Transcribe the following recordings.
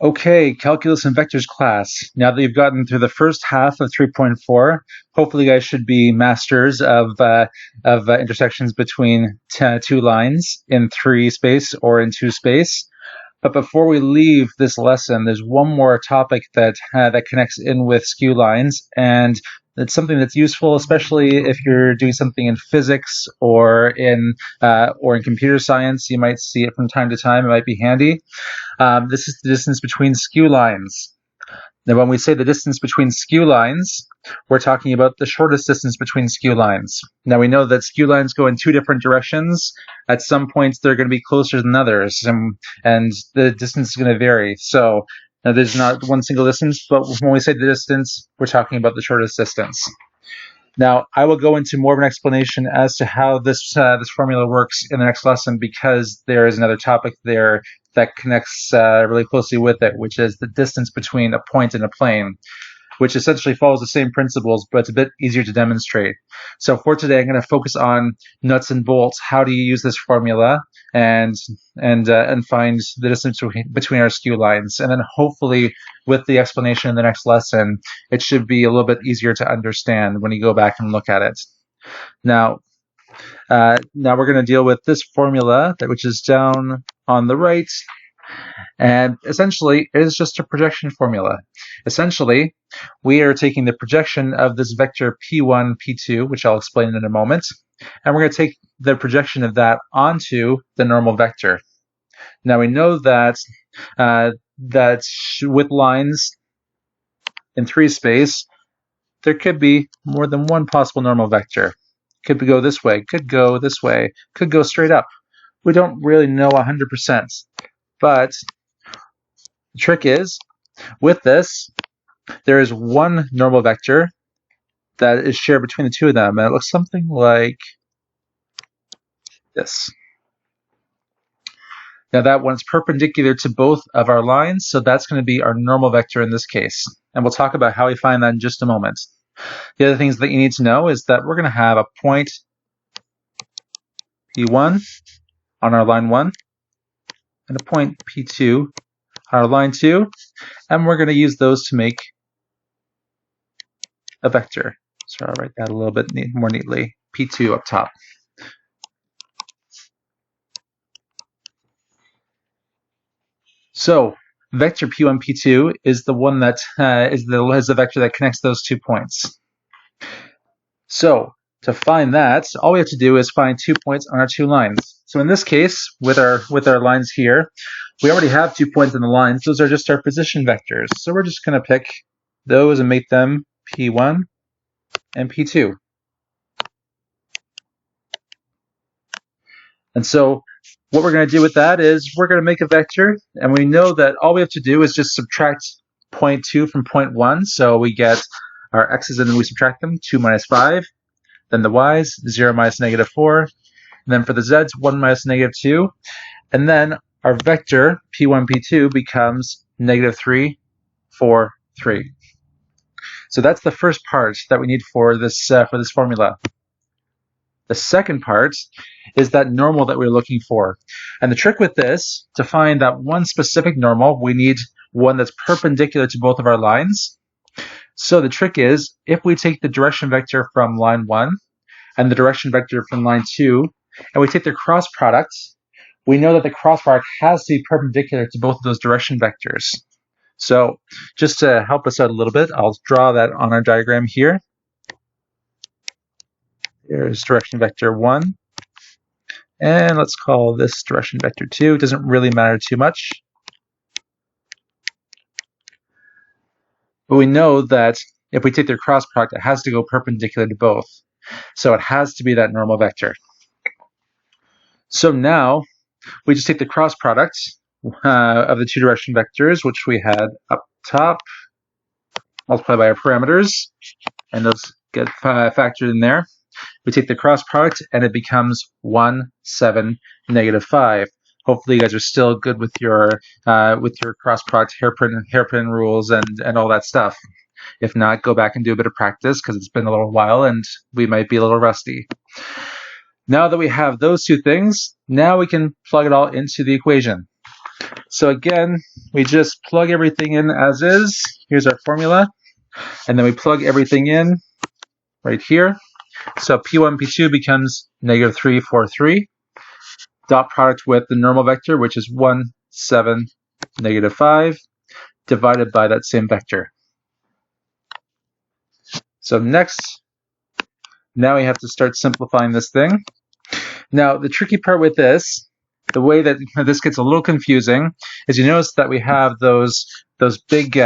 Okay, Calculus and Vectors class. Now that you've gotten through the first half of 3.4, hopefully you guys should be masters of intersections between two lines in 3 space or in 2 space. But before we leave this lesson, there's one more topic that connects in with skew lines, and it's something that's useful, especially if you're doing something in physics or in computer science. You might see it from time to time. It might be handy. This is the distance between skew lines. Now, when we say the distance between skew lines, we're talking about the shortest distance between skew lines. Now, we know that skew lines go in 2 different directions. At some points, they're going to be closer than others, and the distance is going to vary. So now there's not one single distance, but when we say the distance, we're talking about the shortest distance. Now, I will go into more of an explanation as to how this formula works in the next lesson, because there is another topic there that connects really closely with it, which is the distance between a point and a plane, which essentially follows the same principles, but it's a bit easier to demonstrate. So for today, I'm going to focus on nuts and bolts. How do you use this formula and find the distance between our skew lines? And then hopefully with the explanation in the next lesson, it should be a little bit easier to understand when you go back and look at it. Now we're going to deal with this formula, which is down on the right. And essentially, it is just a projection formula. Essentially, we are taking the projection of this vector p1, p2, which I'll explain in a moment, and we're going to take the projection of that onto the normal vector. Now, we know that with lines in 3 space, there could be more than one possible normal vector. Could go this way, could go this way, could go straight up. We don't really know 100%, but the trick is, with this, there is one normal vector that is shared between the 2 of them, and it looks something like this. Now that one's perpendicular to both of our lines, so that's going to be our normal vector in this case. And we'll talk about how we find that in just a moment. The other things that you need to know is that we're going to have a point P1 on our line 1 and a point P2 on our line 2, and we're going to use those to make a vector. So I'll write that a little bit more neatly. P2 up top. So vector P1, P2 is the one that is the vector that connects those 2 points. So to find that, all we have to do is find 2 points on our 2 lines. So in this case, with our lines here, we already have 2 points on the lines. Those are just our position vectors. So we're just going to pick those and make them P1 and P2. And so what we're going to do with that is we're going to make a vector, and we know that all we have to do is just subtract 0.2 from 0.1. So we get our x's and then we subtract them, 2 minus 5. Then the y's, 0 minus negative 4. And then for the z's, 1 minus negative 2. And then our vector, P1, P2, becomes negative 3, 4, 3. So that's the first part that we need for this formula. The second part is that normal that we're looking for. And the trick with this, to find that one specific normal, we need one that's perpendicular to both of our lines. So the trick is, if we take the direction vector from line 1 and the direction vector from line 2, and we take their cross product, we know that the cross product has to be perpendicular to both of those direction vectors. So just to help us out a little bit, I'll draw that on our diagram here. Here's direction vector 1. And let's call this direction vector 2. It doesn't really matter too much. But we know that if we take their cross product, it has to go perpendicular to both. So it has to be that normal vector. So now we just take the cross product of the 2 direction vectors, which we had up top, multiplied by our parameters, and those get factored in there. We take the cross product, and it becomes 1, 7, negative 5. Hopefully, you guys are still good with your cross product hairpin rules and all that stuff. If not, go back and do a bit of practice, because it's been a little while and we might be a little rusty. Now that we have those 2 things, now we can plug it all into the equation. So again, we just plug everything in as is. Here's our formula. And then we plug everything in right here. So P1, P2 becomes negative 3, 4, 3. Dot product with the normal vector, which is 1, 7, negative 5, divided by that same vector. So next, now we have to start simplifying this thing. Now, the tricky part with this, the way that this gets a little confusing, is you notice that we have those big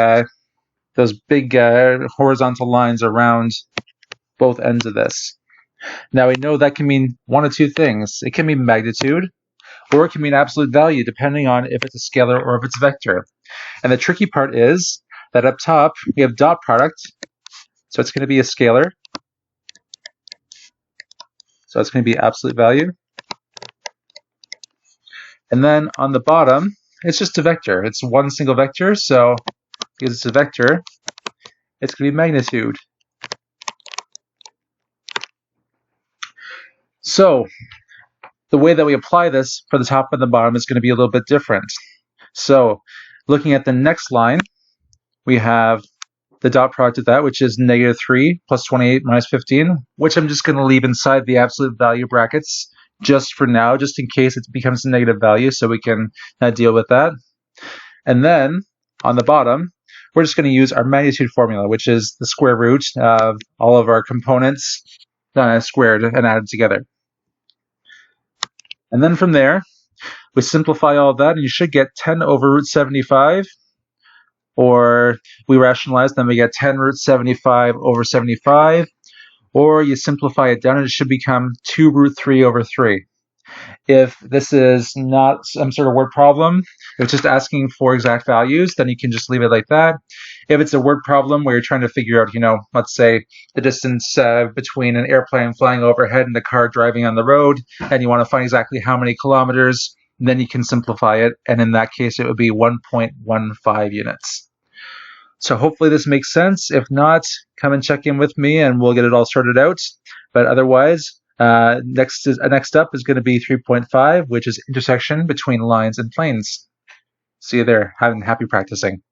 horizontal lines around both ends of this. Now we know that can mean one of two things. It can mean magnitude, or it can mean absolute value, depending on if it's a scalar or if it's a vector. And the tricky part is that up top we have dot product, so it's going to be a scalar. So it's going to be absolute value. And then on the bottom, it's just a vector. It's one single vector, so because it's a vector, it's going to be magnitude. So the way that we apply this for the top and the bottom is going to be a little bit different. So looking at the next line, we have the dot product of that, which is negative 3 plus 28 minus 15, which I'm just going to leave inside the absolute value brackets just for now, just in case it becomes a negative value, so we can deal with that. And then on the bottom, we're just going to use our magnitude formula, which is the square root of all of our components squared and added together. And then from there, we simplify all of that, and you should get 10 over root 75, or we rationalize, then we get 10 root 75 over 75, or you simplify it down and it should become 2 root 3 over 3. If this is not some sort of word problem, if it's just asking for exact values, then you can just leave it like that. If it's a word problem where you're trying to figure out, let's say the distance between an airplane flying overhead and a car driving on the road, and you want to find exactly how many kilometers, then you can simplify it, and in that case it would be 1.15 units. So hopefully this makes sense. If not, come and check in with me and we'll get it all sorted out. But otherwise, next up is going to be 3.5, which is intersection between lines and planes. See you there. Happy practicing.